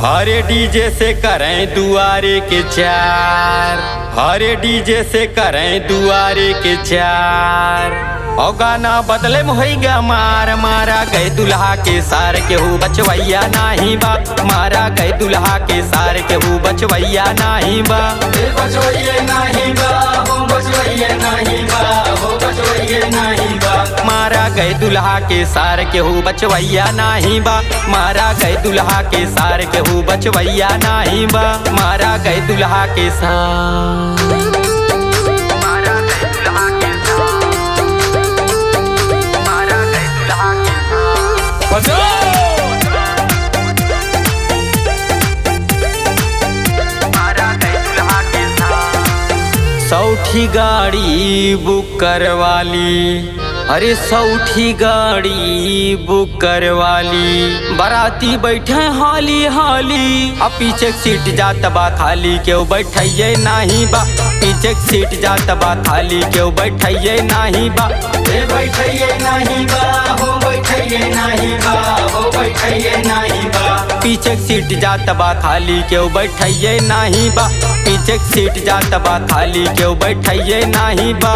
हरे डीजे से करें दुआरे के चार, हरे डीजे से करें दुआरे के चार। और गाना बदले में होइगा मार, मारा गए दुल्हा के सार के हु बचवैया नाही बा, मारा गए दुल्हा के सार के हु बचवैया नाही बा, बचवैया नाही बा, हो बचवैया नाही बा, हो बचवैया नाही बा। मारा गए दुल्हा के सार के हु बचवैया नाही बा, मारा गए दुल्हा के सार के हु बचवैया नाही बा, मारा गए दुल्हा के सार। सौठी गाड़ी बुक करवाली, अरे सौठी गाड़ी बुक करवाली। बाराती बैठे हाली हाली, अब पीछे सीट जात बा खाली, क्यों बैठिए नाही बा, पीछे सीट जात बा खाली, क्यों बैठिए नाही बा, बैठिए नाही बा, हो बैठिए नाही बा, हो बैठिए नाही बा। पीछे सीट जात बा खाली, क्यों बैठिए नाही बा, पीछे सीट जात बा खाली, क्यों बैठिए नाही बा।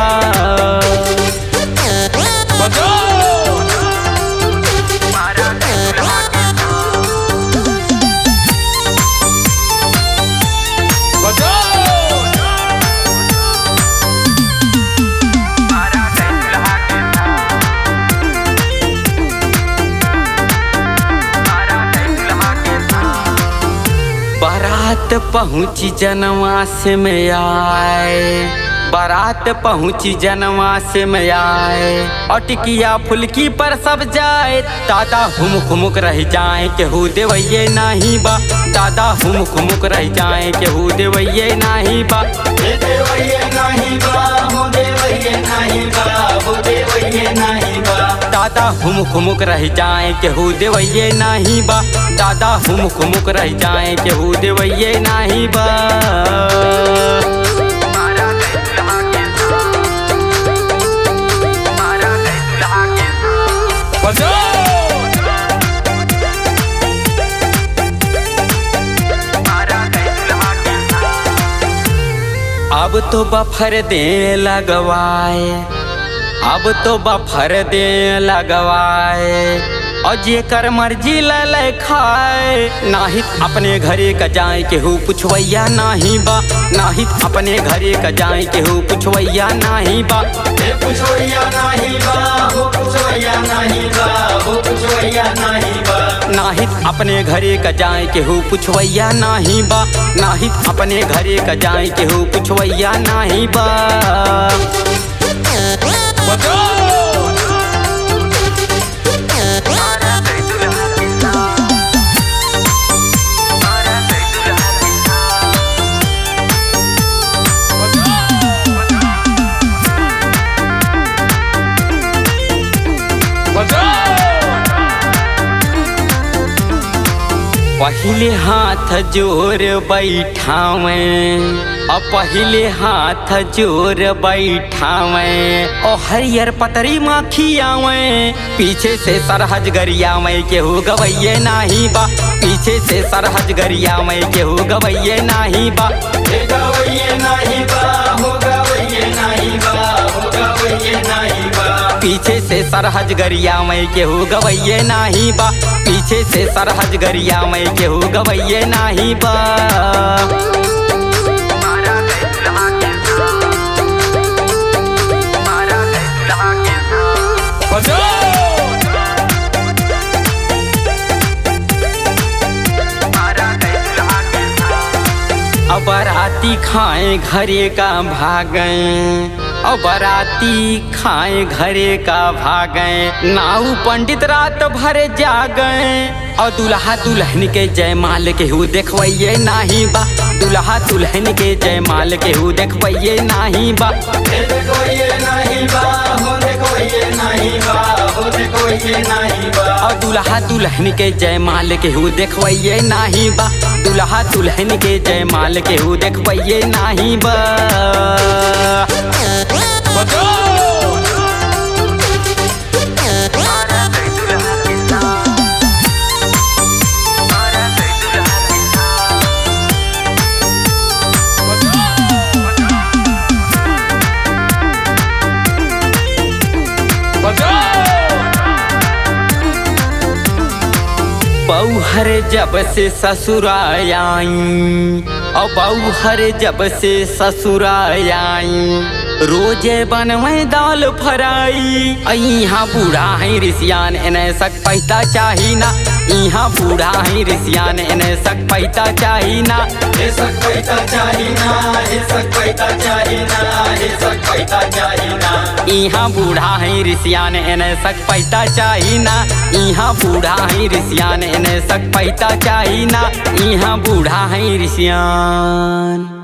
बारात पहुँची जनवास में आए, बारात पहुँची जनवास में आए, अटकिया फुलकी पर सब जाए, दादा हुमुक हुमुक रह जाए केहू देवैये नाही बा, दादा हुमुक हुमुक रह जाए केहू देवैये नाही बा, देवैये नाही बा, हो देवैये नाही बा, हो देवैये नाही बा। दादा हुमुक हुमुक रह जाए केहू देवैये नाही बा, दादा हुमुक हुमुक रह जाए केहू देवैये नाही बा। अब तो बफर दे लगवाए, अब तो बफर दे लगवाए, और जेकर मर्जी ले खाए, नाहित अपने घरे का जाए केहू पुछवैया नाही बा, नाहित अपने घरे का जाए केहू पुछवैया नाही बा, पुछवैया नाही बा, हो पुछवैया नाही बा, हो पुछवैया नाही बा। नाहित अपने घरे का जाए केहू पुछवैया नाही बा, नाहित अपने घरे का जाए केहू पुछवैया नाही बा। पहले हाथ जोर बैठावे, और पहले हाथ जोर बैठावे, और हरियर पतरी माखी आवे, पीछे से सरहज गरियावे केहू गवैये नाही बा, पीछे से सरहज गरियावे केहू गवैये नाही बा, गवैये नाही बा, हो गवैये नाही बा, हो गवैये नाही बा। पीछे से सरहज गरियावे केहू गवैये नाही बा, पीछे से सरहज गरियावे केहू गवैये नाही बा। अब बाराती खाए घरे का भागे, और बाराती खाए घरे का भागे, नाऊ पंडित रात भर जागे, और दुल्हा दुल्हन के जयमाल केहू देखवैये नाही बा, दुल्हा दुल्हन के जयमाल केहू देखवैये नाही बा, देखवैये नाही बा, हो देखवैये नाही बा, हो देखवैये नाही बा। और दुल्हा दुल्हन के जयमाल केहू देखवैये नाही बा, दुल्हा दुल्हन के जयमाल केहू देखवैये नाही बा। हर जब से ससुर आई, और बहू हर जब से ससुर आई, रोजे बनवे दाल फ्राई। यहाँ बूढ़ा है रिसियान इन्हें सक पैता चाही ना, यहाँ बूढ़ा है रिसियान इन्हें सक पैता चाही ना, हे सक पैता चाही ना, हे सक पैता चाही ना, हे सक पैता चाही ना। यहाँ बूढ़ा है रिसियान इन्हें सक पैता चाही ना, यहाँ बूढ़ा है रिसियान इन्हें सक पैता चाही ना, यहाँ बूढ़ा है रिसियान।